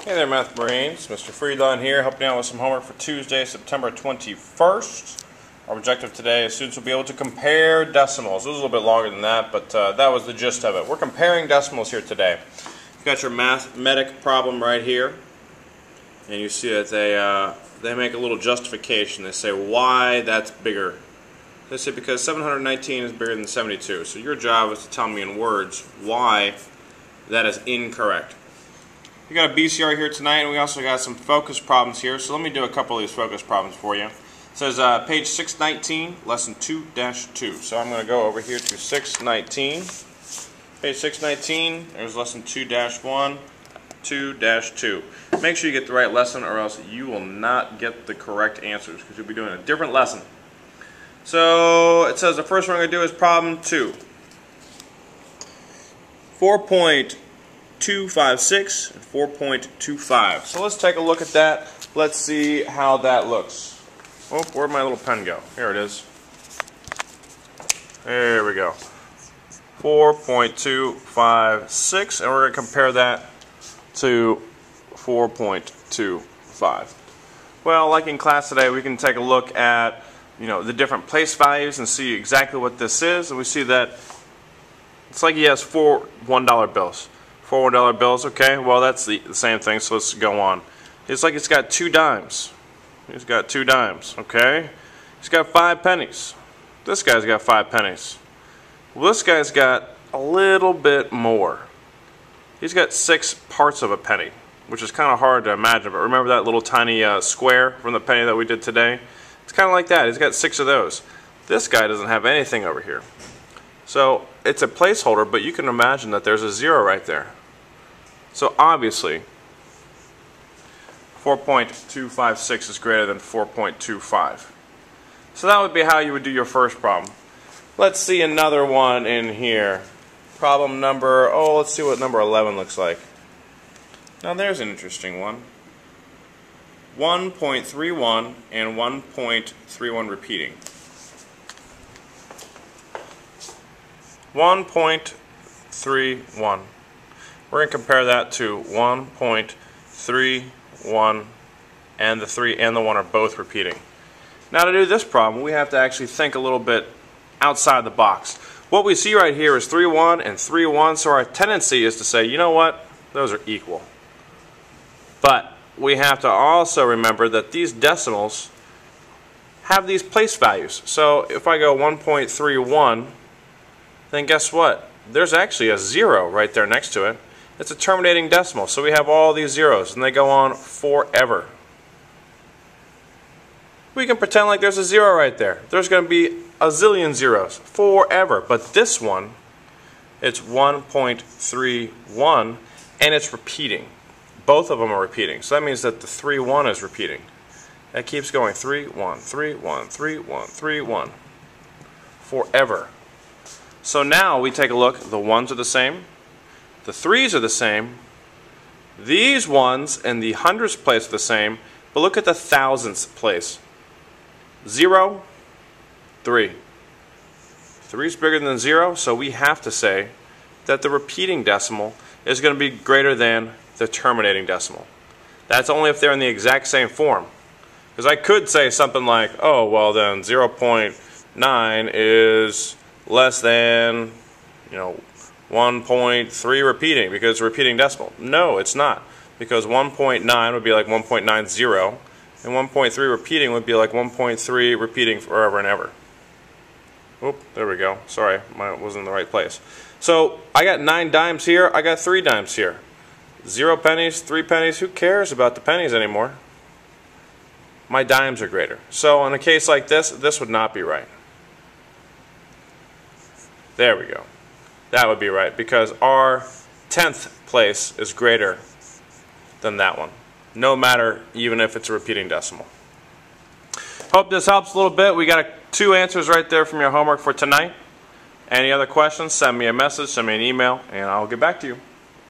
Hey there, Math Brains. Mr. Friedland here, helping you out with some homework for Tuesday, September 21st. Our objective today is students will be able to compare decimals. It was a little bit longer than that, but that was the gist of it. We're comparing decimals here today. You've got your mathematic problem right here, and you see that they make a little justification. They say why that's bigger. They say because 719 is bigger than 72. So your job is to tell me in words why that is incorrect. We got a BCR here tonight, and we also got some focus problems here. So let me do a couple of these focus problems for you. It says page 619, lesson 2-2. So I'm going to go over here to 619. Page 619, there's lesson 2-1, 2-2. Make sure you get the right lesson, or else you will not get the correct answers, because you'll be doing a different lesson. So it says the first one I'm going to do is problem 2. 4.256 and 4.25. So let's take a look at that. Let's see how that looks. Oh, where'd my little pen go? Here it is. There we go. 4.256, and we're going to compare that to 4.25. Well, like in class today, we can take a look at the different place values and see exactly what this is, and we see that it's like he has 4 $1 bills. 4 $1 bills, okay, well that's the same thing, so let's go on. It's like it's got 2 dimes. He's got 2 dimes, okay? He's got 5 pennies. This guy's got 5 pennies. Well, this guy's got a little bit more. He's got 6 parts of a penny, which is kind of hard to imagine, but remember that little tiny square from the penny that we did today? It's kind of like that. He's got 6 of those. This guy doesn't have anything over here. So it's a placeholder, but you can imagine that there's a 0 right there. So obviously 4.256 is greater than 4.25. So that would be how you would do your first problem. Let's see another one in here. Problem number, let's see what number 11 looks like. Now there's an interesting one. 1.31 and 1.31 repeating. 1.31. We're going to compare that to 1.31, and the 3 and the 1 are both repeating. Now to do this problem, we have to actually think a little bit outside the box. What we see right here is 3-1 and 3-1, so our tendency is to say, you know what, those are equal. But we have to also remember that these decimals have these place values. So if I go 1.31, then guess what? There's actually a 0 right there next to it. It's a terminating decimal, so we have all these zeros, and they go on forever. We can pretend like there's a 0 right there. There's going to be a zillion zeros forever. But this one, it's 1.31, and it's repeating. Both of them are repeating. So that means that the 3-1 is repeating. That keeps going 3-1, 3-1, 3-1, 3-1 forever. So now we take a look. The 1s are the same. The 3s are the same. These ones in the hundredths place are the same. But look at the thousandths place. 0, 3. 3 is bigger than 0, so we have to say that the repeating decimal is going to be greater than the terminating decimal. That's only if they're in the exact same form. Because I could say something like, oh, well then 0.9 is less than, 1.3 repeating, because it's a repeating decimal. No, it's not. Because 1.9 would be like 1.90, and 1.3 repeating would be like 1.3 repeating forever and ever. Oop, there we go. Sorry, mine wasn't in the right place. So I got 9 dimes here, I got 3 dimes here. 0 pennies, 3 pennies, who cares about the pennies anymore? My dimes are greater. So in a case like this, this would not be right. There we go. That would be right, because our 10th place is greater than that one, no matter even if it's a repeating decimal. Hope this helps a little bit. We got 2 answers right there from your homework for tonight. Any other questions, send me a message, send me an email, and I'll get back to you.